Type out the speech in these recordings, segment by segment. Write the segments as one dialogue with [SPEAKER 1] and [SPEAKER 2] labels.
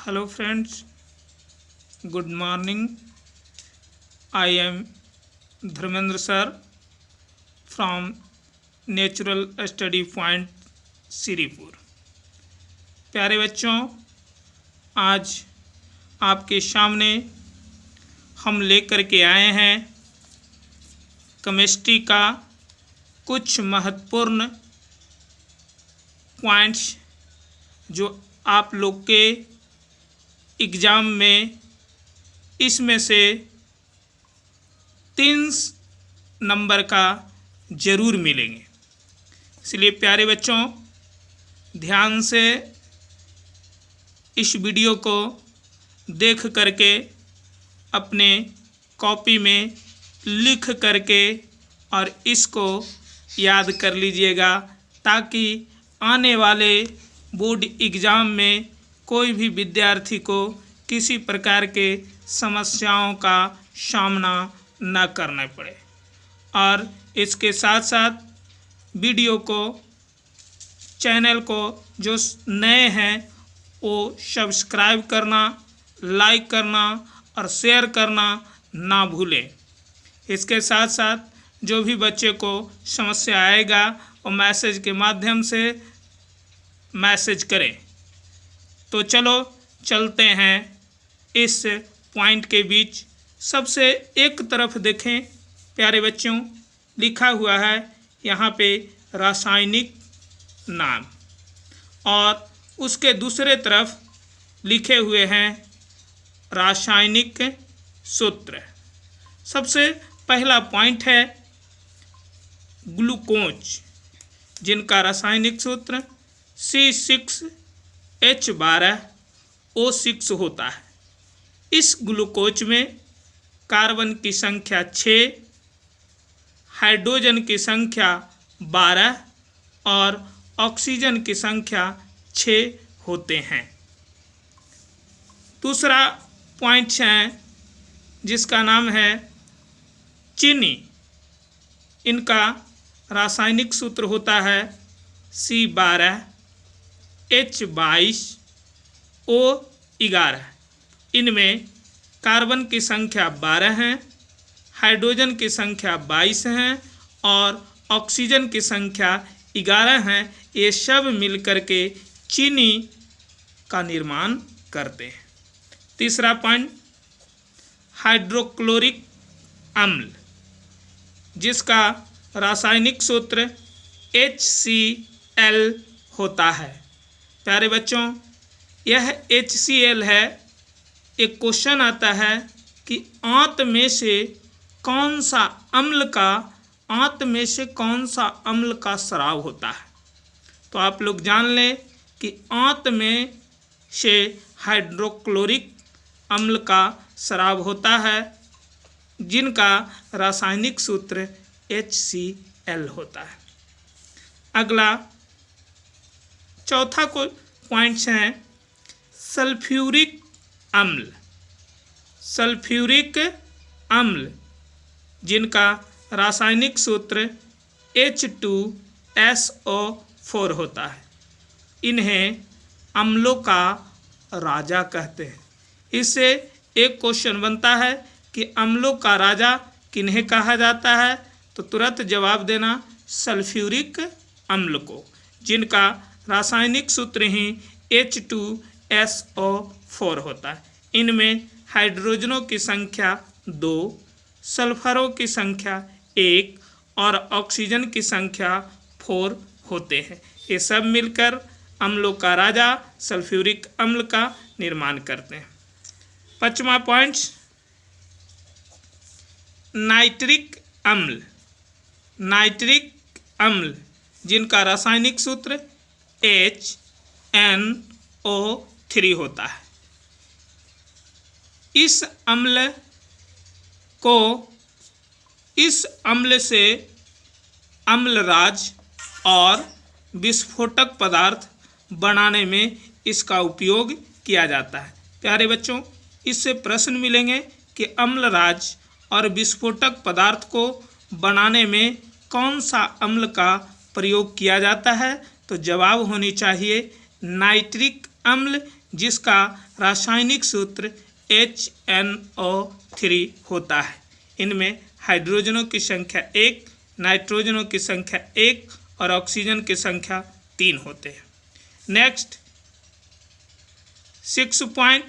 [SPEAKER 1] Hello friends, good morning. I am Dharmendra sir from Natural Study Point Shripur. प्यारे बच्चों, आज आपके सामने हम लेकर के आए हैं केमिस्ट्री का कुछ महत्वपूर्ण पॉइंट्स जो आप लोग के एग्ज़ाम में इसमें से 3 नंबर का ज़रूर मिलेंगे। इसलिए प्यारे बच्चों, ध्यान से इस वीडियो को देख करके अपने कॉपी में लिख करके और इसको याद कर लीजिएगा, ताकि आने वाले बोर्ड एग्ज़ाम में कोई भी विद्यार्थी को किसी प्रकार के समस्याओं का सामना न करना पड़े। और इसके साथ साथ वीडियो को, चैनल को जो नए हैं वो सब्सक्राइब करना, लाइक करना और शेयर करना ना भूलें। इसके साथ साथ जो भी बच्चे को समस्या आएगा वो मैसेज के माध्यम से मैसेज करें। तो चलो चलते हैं इस पॉइंट के बीच। सबसे एक तरफ देखें प्यारे बच्चों, लिखा हुआ है यहाँ पे रासायनिक नाम, और उसके दूसरे तरफ लिखे हुए हैं रासायनिक सूत्र। सबसे पहला पॉइंट है ग्लूकोज, जिनका रासायनिक सूत्र C6H12O6 होता है। इस ग्लूकोज में कार्बन की संख्या 6, हाइड्रोजन की संख्या 12 और ऑक्सीजन की संख्या 6 होते हैं। दूसरा पॉइंट है जिसका नाम है चीनी। इनका रासायनिक सूत्र होता है C12H22O11। इनमें कार्बन की संख्या 12 है, हाइड्रोजन की संख्या 22 है और ऑक्सीजन की संख्या 11 है। ये सब मिलकर के चीनी का निर्माण करते हैं। तीसरा पॉइंट हाइड्रोक्लोरिक अम्ल, जिसका रासायनिक सूत्र HCl होता है। प्यारे बच्चों, यह HCl है। एक क्वेश्चन आता है कि आंत में से कौन सा अम्ल का स्राव होता है। तो आप लोग जान लें कि आंत में से हाइड्रोक्लोरिक अम्ल का स्राव होता है, जिनका रासायनिक सूत्र HCl होता है। अगला चौथा पॉइंट्स हैं सल्फ्यूरिक अम्ल। सल्फ्यूरिक अम्ल, जिनका रासायनिक सूत्र H2SO4 होता है। इन्हें अम्लों का राजा कहते हैं। इससे एक क्वेश्चन बनता है कि अम्लों का राजा किन्हें कहा जाता है, तो तुरंत जवाब देना सल्फ्यूरिक अम्ल को, जिनका रासायनिक सूत्र ही H2SO4 होता है। इनमें हाइड्रोजनों की संख्या 2, सल्फरों की संख्या 1 और ऑक्सीजन की संख्या 4 होते हैं। ये सब मिलकर अम्लों का राजा सल्फ्यूरिक अम्ल का निर्माण करते हैं। 5वां पॉइंट नाइट्रिक अम्ल। नाइट्रिक अम्ल, जिनका रासायनिक सूत्र HNO3 होता है। इस अम्ल से अम्लराज और विस्फोटक पदार्थ बनाने में इसका उपयोग किया जाता है। प्यारे बच्चों, इससे प्रश्न मिलेंगे कि अम्लराज और विस्फोटक पदार्थ को बनाने में कौन सा अम्ल का प्रयोग किया जाता है, तो जवाब होनी चाहिए नाइट्रिक अम्ल जिसका रासायनिक सूत्र HNO3 होता है। इनमें हाइड्रोजनों की संख्या 1, नाइट्रोजनों की संख्या 1 और ऑक्सीजन की संख्या 3 होते हैं। नेक्स्ट 6 पॉइंट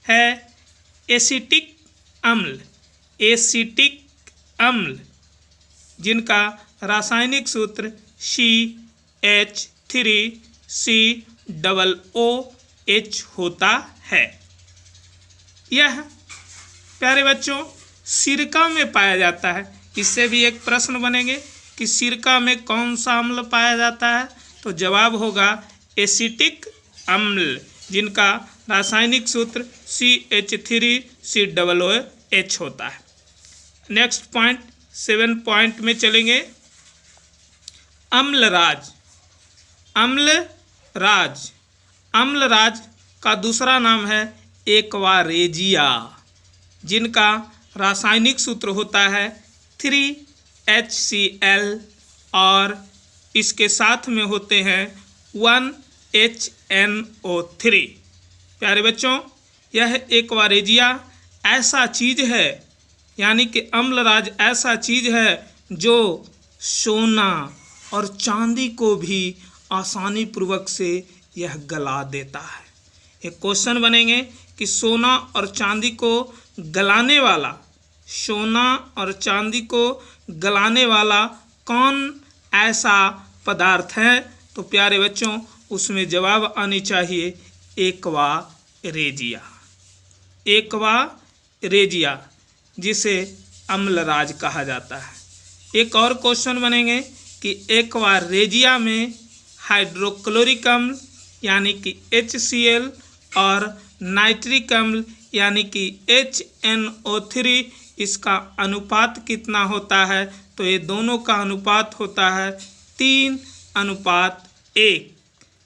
[SPEAKER 1] है एसिटिक अम्ल। एसिटिक अम्ल जिनका रासायनिक सूत्र CH3COOH होता है। यह प्यारे बच्चों सिरका में पाया जाता है। इससे भी एक प्रश्न बनेंगे कि सिरका में कौन सा अम्ल पाया जाता है, तो जवाब होगा एसिटिक अम्ल, जिनका रासायनिक सूत्र CH3COOH होता है। नेक्स्ट पॉइंट 7 पॉइंट में चलेंगे। अम्लराज। अम्लराज अम्लराज का दूसरा नाम है एक्वारेजिया, जिनका रासायनिक सूत्र होता है 3HCl और इसके साथ में होते हैं 1HNO3। प्यारे बच्चों यह एक्वारेजिया ऐसा चीज़ है, यानी कि अम्लराज ऐसा चीज़ है जो सोना और चांदी को भी आसानी पूर्वक से यह गला देता है। एक क्वेश्चन बनेंगे कि सोना और चांदी को गलाने वाला, सोना और चांदी को गलाने वाला कौन ऐसा पदार्थ है, तो प्यारे बच्चों उसमें जवाब आनी चाहिए एक्वारेजिया। एक्वारेजिया जिसे अम्लराज कहा जाता है। एक और क्वेश्चन बनेंगे कि एक्वारेजिया में हाइड्रोक्लोरिक अम्ल यानी कि HCl और नाइट्रिक अम्ल यानी कि HNO3 इसका अनुपात कितना होता है, तो ये दोनों का अनुपात होता है 3:1।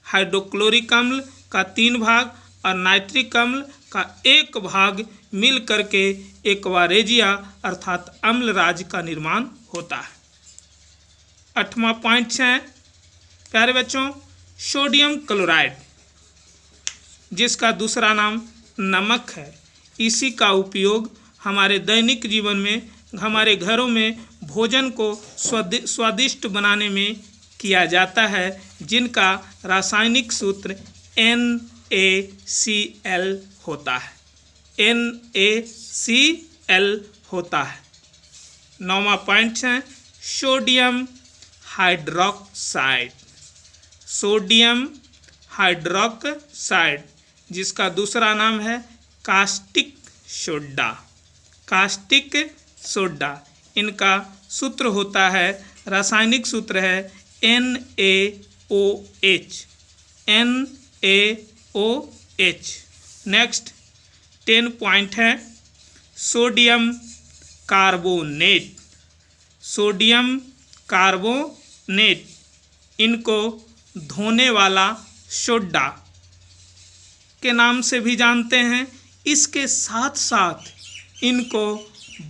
[SPEAKER 1] हाइड्रोक्लोरिक अम्ल का 3 भाग और नाइट्रिक अम्ल का 1 भाग मिल करके एक्वारेजिया अर्थात अम्लराज का निर्माण होता है। 8वां पॉइंट है प्यारे बच्चों सोडियम क्लोराइड, जिसका दूसरा नाम नमक है। इसी का उपयोग हमारे दैनिक जीवन में, हमारे घरों में भोजन को स्वादिष्ट बनाने में किया जाता है, जिनका रासायनिक सूत्र NaCl होता है। NaCl होता है। 9वां पॉइंट है सोडियम हाइड्रोक्साइड। सोडियम हाइड्रोक्साइड जिसका दूसरा नाम है कास्टिक सोडा। कास्टिक सोडा इनका सूत्र होता है, रासायनिक सूत्र है NaOH। NaOH। नेक्स्ट 10 पॉइंट है सोडियम कार्बोनेट। सोडियम कार्बोनेट इनको धोने वाला सोडा के नाम से भी जानते हैं। इसके साथ साथ इनको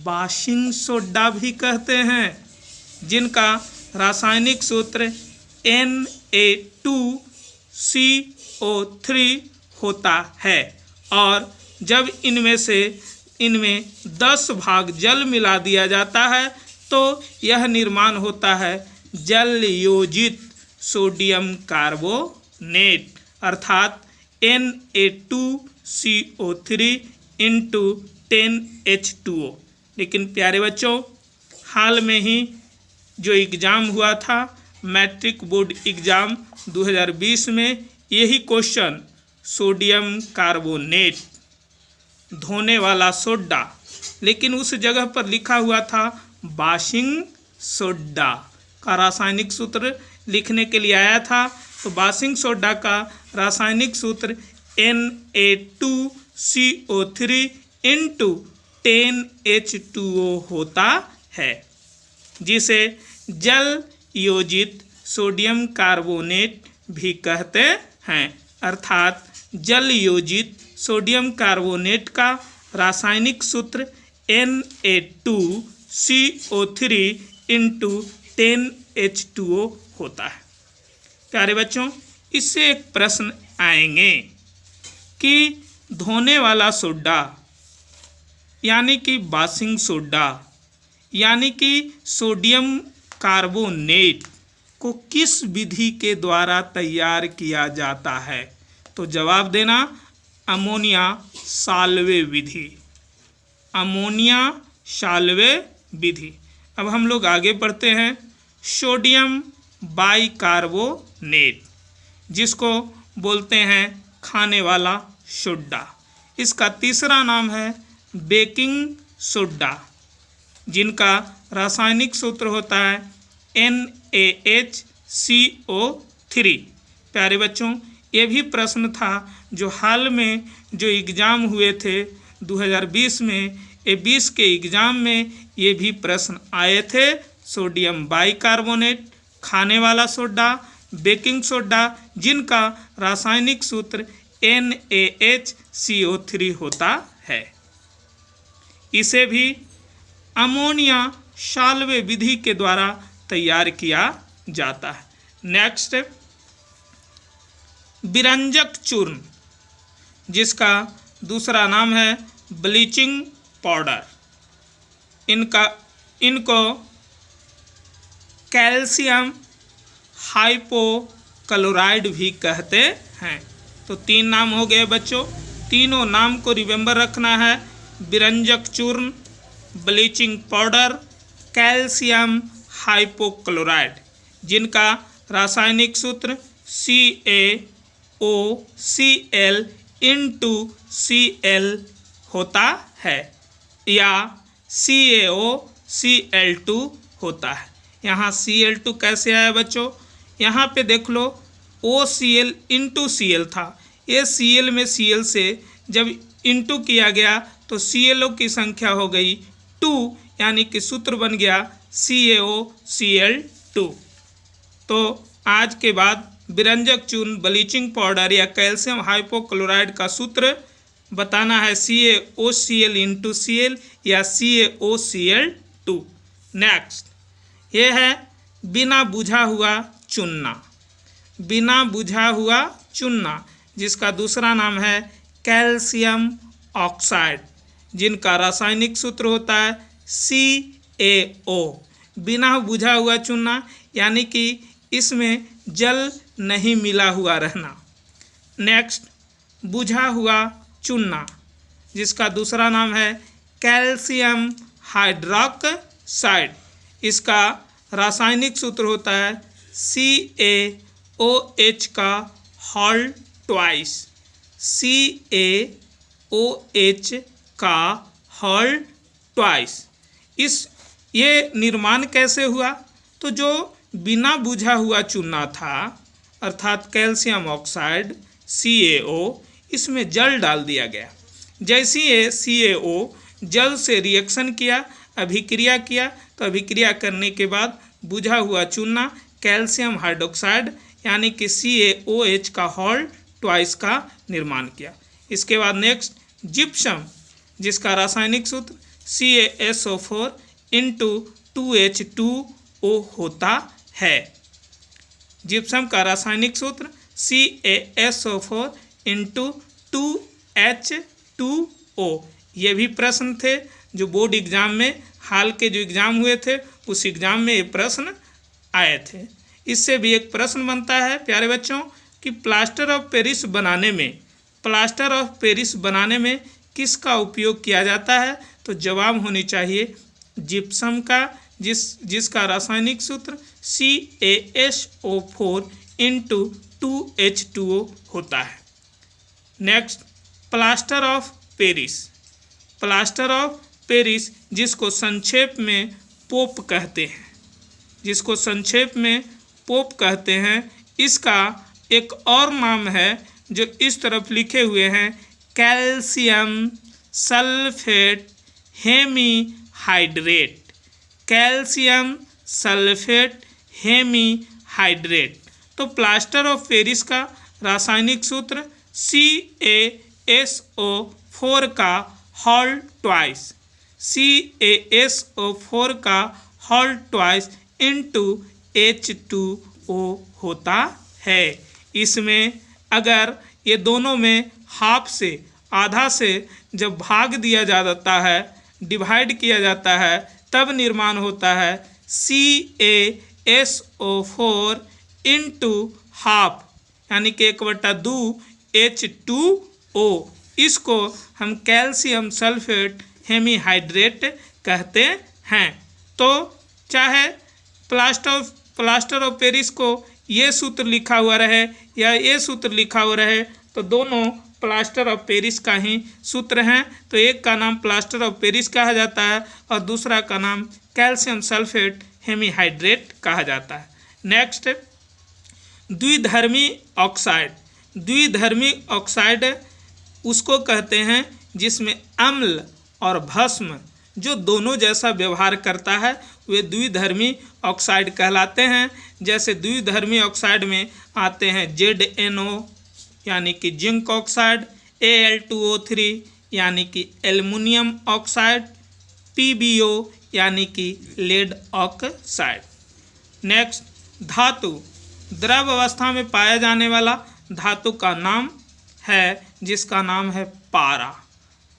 [SPEAKER 1] वाशिंग सोडा भी कहते हैं, जिनका रासायनिक सूत्र Na2CO3 होता है। और जब इनमें 10 भाग जल मिला दिया जाता है तो यह निर्माण होता है जल योजित सोडियम कार्बोनेट अर्थात Na2CO3 × 10H2O। लेकिन प्यारे बच्चों हाल में ही जो एग्ज़ाम हुआ था मैट्रिक बोर्ड एग्ज़ाम 2020 में, यही क्वेश्चन सोडियम कार्बोनेट धोने वाला सोडा, लेकिन उस जगह पर लिखा हुआ था वाशिंग सोडा का रासायनिक सूत्र लिखने के लिए आया था। तो वाशिंग सोडा का रासायनिक सूत्र Na2CO3 × 10H2O होता है, जिसे जल योजित सोडियम कार्बोनेट भी कहते हैं। अर्थात जल योजित सोडियम कार्बोनेट का रासायनिक सूत्र Na2CO3 × 10H2O होता है। प्यारे बच्चों इससे एक प्रश्न आएंगे कि धोने वाला सोडा यानी कि वॉशिंग सोडा यानी कि सोडियम कार्बोनेट को किस विधि के द्वारा तैयार किया जाता है? तो जवाब देना अमोनिया साल्वे विधि, अमोनिया साल्वे विधि। अब हम लोग आगे बढ़ते हैं। सोडियम बाइकार्बोनेट, जिसको बोलते हैं खाने वाला सोडा, इसका तीसरा नाम है बेकिंग सोडा, जिनका रासायनिक सूत्र होता है NaHCO3। प्यारे बच्चों, ये भी प्रश्न था जो हाल में जो एग्ज़ाम हुए थे 2020 में, ये 20 के एग्ज़ाम में ये भी प्रश्न आए थे। सोडियम बाइकार्बोनेट खाने वाला सोडा, बेकिंग सोडा, जिनका रासायनिक सूत्र NaHCO3 होता है। इसे भी अमोनिया साल्वे विधि के द्वारा तैयार किया जाता है। नेक्स्ट, विरंजक चूर्ण, जिसका दूसरा नाम है ब्लीचिंग पाउडर, इनको कैल्शियम हाइपोक्लोराइड भी कहते हैं। तो 3 नाम हो गए बच्चों, तीनों नाम को रिमेंबर रखना है। विरंजक चूर्ण, ब्लीचिंग पाउडर, कैल्शियम हाइपोक्लोराइड, जिनका रासायनिक सूत्र CaOCl होता है या CaOCl2 होता है। यहाँ Cl2 कैसे आया बच्चों? यहाँ पे देख लो, OCl इंटू Cl था, ये Cl में Cl से जब इंटू किया गया तो ClO की संख्या हो गई 2, यानी कि सूत्र बन गया CaOCl2। तो आज के बाद विरंजक चूर्ण, ब्लीचिंग पाउडर या कैल्शियम हाइपोक्लोराइड का सूत्र बताना है CaOCl इंटू Cl या CaOCl2। नेक्स्ट, ये है बिना बुझा हुआ चुनना, बिना बुझा हुआ चुनना, जिसका दूसरा नाम है कैल्शियम ऑक्साइड, जिनका रासायनिक सूत्र होता है CaO। बिना बुझा हुआ चुनना यानी कि इसमें जल नहीं मिला हुआ रहना। नेक्स्ट, बुझा हुआ चुनना, जिसका दूसरा नाम है कैल्शियम हाइड्रोक्साइड, इसका रासायनिक सूत्र होता है CaOH का होल ट्वाइस, CaOH का होल ट्वाइस। ये निर्माण कैसे हुआ? तो जो बिना बुझा हुआ चूना था अर्थात कैल्शियम ऑक्साइड CaO, इसमें जल डाल दिया गया। जैसे ये CaO जल से रिएक्शन किया, अभिक्रिया किया, तो अभिक्रिया करने के बाद बुझा हुआ चूना कैल्शियम हाइड्रोक्साइड यानी कि CaOH का होल ट्वाइस का निर्माण किया। इसके बाद नेक्स्ट, जिप्सम, जिसका रासायनिक सूत्र CaSO4 इंटू 2H2O होता है। जिप्सम का रासायनिक सूत्र CaSO4 इंटू 2H2O। ये भी प्रश्न थे जो बोर्ड एग्जाम में, हाल के जो एग्ज़ाम हुए थे उस एग्ज़ाम में ये प्रश्न आए थे। इससे भी एक प्रश्न बनता है प्यारे बच्चों कि प्लास्टर ऑफ पेरिस बनाने में किसका उपयोग किया जाता है? तो जवाब होनी चाहिए जिप्सम का, जिसका रासायनिक सूत्र CaSO4 इंटू 2H2O होता है। नेक्स्ट, प्लास्टर ऑफ पेरिस, जिसको संक्षेप में पोप कहते हैं, इसका एक और नाम है जो इस तरफ लिखे हुए हैं calcium sulphate hemihydrate, calcium sulphate hemihydrate. तो प्लास्टर ऑफ पेरिस का रासायनिक सूत्र CaSO4 का होल ट्वाइस, CaSO4 का होल ट्वाइस इंटू H2O होता है। इसमें अगर ये दोनों में हाफ से, आधा से जब भाग दिया जाता है, डिवाइड किया जाता है, तब निर्माण होता है CaSO4 इंटू हाफ, यानी कि 1/2 H2O। इसको हम कैल्शियम सल्फेट हेमीहाइड्रेट कहते हैं। तो चाहे प्लास्टर ऑफ पेरिस को ये सूत्र लिखा हुआ रहे या ये सूत्र लिखा हुआ रहे, तो दोनों प्लास्टर ऑफ पेरिस का ही सूत्र हैं। तो एक का नाम प्लास्टर ऑफ पेरिस कहा जाता है और दूसरा का नाम कैल्शियम सल्फेट हेमीहाइड्रेट कहा जाता है। नेक्स्ट, द्विधर्मी ऑक्साइड। द्विधर्मी ऑक्साइड उसको कहते हैं जिसमें अम्ल और भस्म जो दोनों जैसा व्यवहार करता है, वे द्विधर्मी ऑक्साइड कहलाते हैं। जैसे द्विधर्मी ऑक्साइड में आते हैं ZNO यानी कि जिंक ऑक्साइड, Al2O3 यानी कि एल्युमिनियम ऑक्साइड, PbO यानी कि लेड ऑक्साइड। नेक्स्ट, धातु। द्रव अवस्था में पाया जाने वाला धातु का नाम है जिसका नाम है पारा।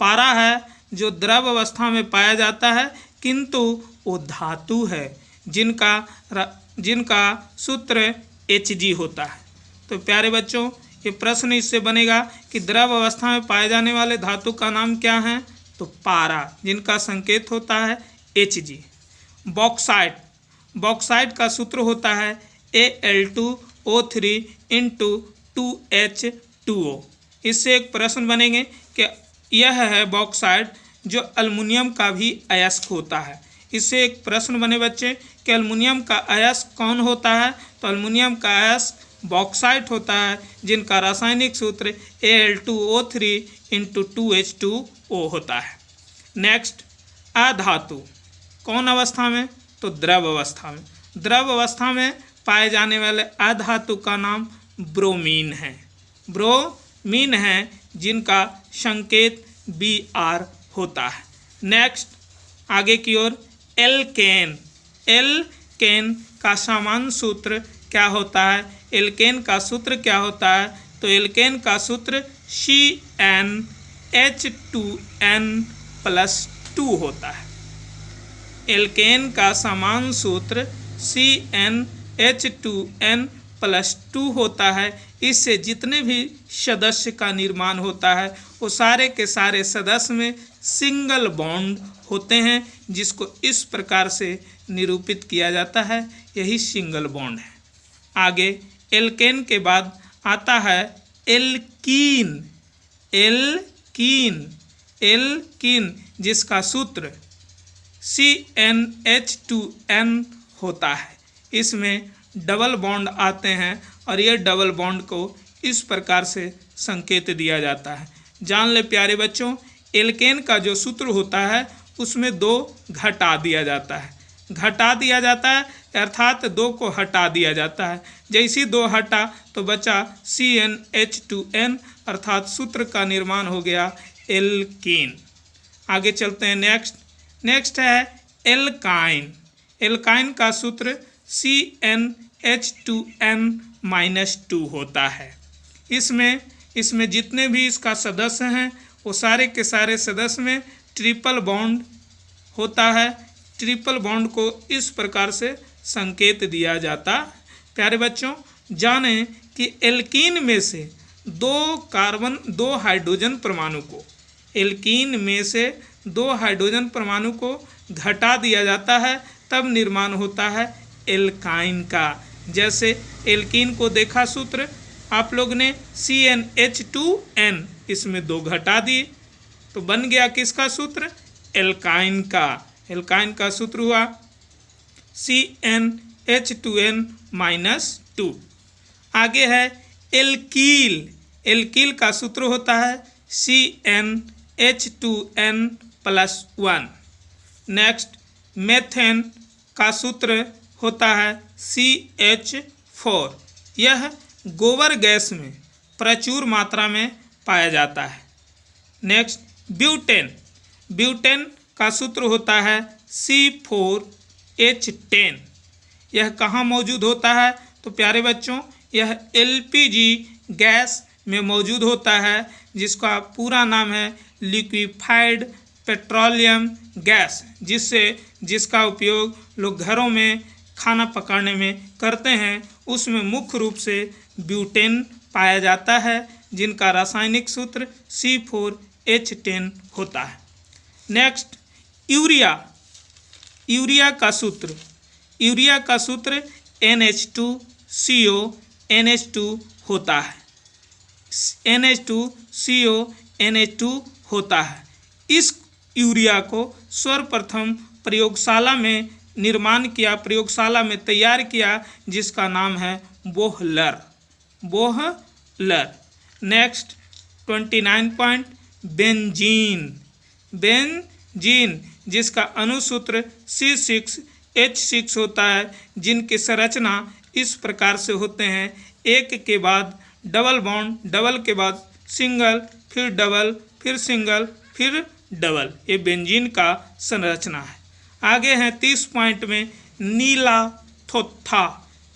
[SPEAKER 1] पारा है जो द्रव अवस्था में पाया जाता है, किंतु वो धातु है जिनका सूत्र Hg होता है। तो प्यारे बच्चों, ये प्रश्न इससे बनेगा कि द्रव अवस्था में पाए जाने वाले धातु का नाम क्या है? तो पारा, जिनका संकेत होता है Hg। बॉक्साइट। बॉक्साइट का सूत्र होता है Al2O3 इंटू 2H2O। इससे एक प्रश्न बनेंगे कि यह है बॉक्साइट जो अल्युमिनियम का भी अयस्क होता है। इससे एक प्रश्न बने बच्चे कि अल्युमिनियम का अयस्क कौन होता है? तो अल्युमिनियम का अयस्क बॉक्साइट होता है, जिनका रासायनिक सूत्र Al2O3 इंटू 2H2O होता है। नेक्स्ट, अधातु। कौन अवस्था में? तो द्रव अवस्था में। द्रव अवस्था में पाए जाने वाले अधातु का नाम ब्रोमीन है। ब्रोमीन है जिनका संकेत Br होता है। नेक्स्ट, आगे की ओर, एल्केन। एल्केन का सामान्य सूत्र क्या होता है? एल्केन का सूत्र क्या होता है? तो एल्केन का सूत्र CnH2n+2 होता है। एल्केन का सामान्य सूत्र CnH2n+2 होता है। इससे जितने भी सदस्य का निर्माण होता है वो सारे के सारे सदस्य में सिंगल बॉन्ड होते हैं, जिसको इस प्रकार से निरूपित किया जाता है, यही सिंगल बॉन्ड है। आगे एल्केन के बाद आता है एल्कीन। एल्कीन, एल्कीन जिसका सूत्र CnH2n होता है। इसमें डबल बॉन्ड आते हैं और ये डबल बॉन्ड को इस प्रकार से संकेत दिया जाता है। जान ले प्यारे बच्चों, एल्केन का जो सूत्र होता है उसमें 2 घटा दिया जाता है। घटा दिया जाता है अर्थात 2 को हटा दिया जाता है। जैसी 2 हटा तो बचा CnH2n, अर्थात सूत्र का निर्माण हो गया एल्कीन। आगे चलते हैं। नेक्स्ट है एल्काइन। एल्काइन का सूत्र CnH2n-2 होता है। इसमें जितने भी इसका सदस्य हैं वो सारे के सारे सदस्य में ट्रिपल बॉन्ड होता है। ट्रिपल बॉन्ड को इस प्रकार से संकेत दिया जाता है। प्यारे बच्चों, जानें कि एल्कीन में से 2 हाइड्रोजन परमाणु को, एल्कीन में से 2 हाइड्रोजन परमाणु को घटा दिया जाता है, तब निर्माण होता है एल्काइन का। जैसे एल्कीन को देखा सूत्र आप लोग ने CnH2n, इसमें 2 घटा दिए तो बन गया किसका सूत्र? एल्काइन का। एल्काइन का सूत्र हुआ CnH2n-2। आगे है एल्कील। एल्कील का सूत्र होता है CnH2n+1। नेक्स्ट, मेथेन का सूत्र होता है CH4। यह गोबर गैस में प्रचुर मात्रा में पाया जाता है। Next, butane. ब्यूटेन का सूत्र होता है C4H10। यह कहाँ मौजूद होता है? तो प्यारे बच्चों, यह LPG गैस में मौजूद होता है, जिसका पूरा नाम है लिक्विफाइड पेट्रोलियम गैस, जिसका उपयोग लोग घरों में खाना पकाने में करते हैं। उसमें मुख्य रूप से ब्यूटेन पाया जाता है, जिनका रासायनिक सूत्र C4H10 होता है। नेक्स्ट, यूरिया का सूत्र NH2CO NH2 होता है। NH2CO NH2 होता है। इस यूरिया को सर्वप्रथम प्रयोगशाला में तैयार किया, जिसका नाम है बोहलर। नेक्स्ट 29 पॉइंट, बेंजीन जिसका अणुसूत्र C6H6 होता है, जिनकी संरचना इस प्रकार से होते हैं, एक के बाद डबल बॉन्ड, डबल के बाद सिंगल, फिर डबल, फिर सिंगल, फिर डबल। ये बेंजीन का संरचना है। आगे हैं 30 पॉइंट में नीला थोथा।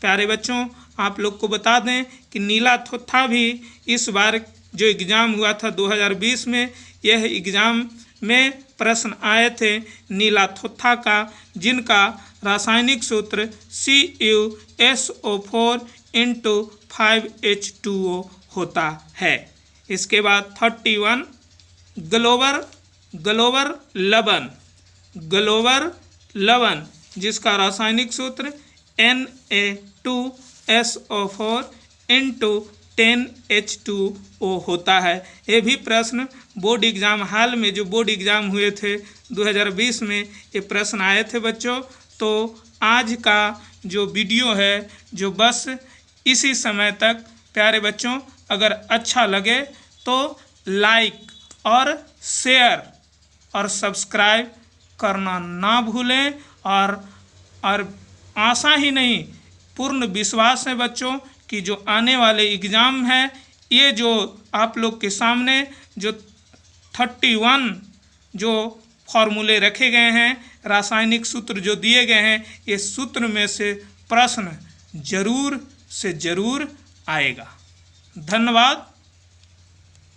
[SPEAKER 1] प्यारे बच्चों, आप लोग को बता दें कि नीला थोथा भी इस बार जो एग्ज़ाम हुआ था 2020 में, यह एग्ज़ाम में प्रश्न आए थे नीला थोथा का, जिनका रासायनिक सूत्र CuSO4 होता है। इसके बाद 31 ग्लोबर लवण, जिसका रासायनिक सूत्र Na2SO4 होता है। ये भी प्रश्न बोर्ड एग्ज़ाम हाल में जो बोर्ड एग्ज़ाम हुए थे 2020 में, ये प्रश्न आए थे बच्चों। तो आज का जो वीडियो है जो बस इसी समय तक। प्यारे बच्चों, अगर अच्छा लगे तो लाइक और शेयर और सब्सक्राइब करना ना भूलें। और आशा ही नहीं, पूर्ण विश्वास है बच्चों कि जो आने वाले एग्ज़ाम है, ये जो आप लोग के सामने जो 31 जो फॉर्मूले रखे गए हैं, रासायनिक सूत्र जो दिए गए हैं, ये सूत्र में से प्रश्न जरूर से जरूर आएगा। धन्यवाद।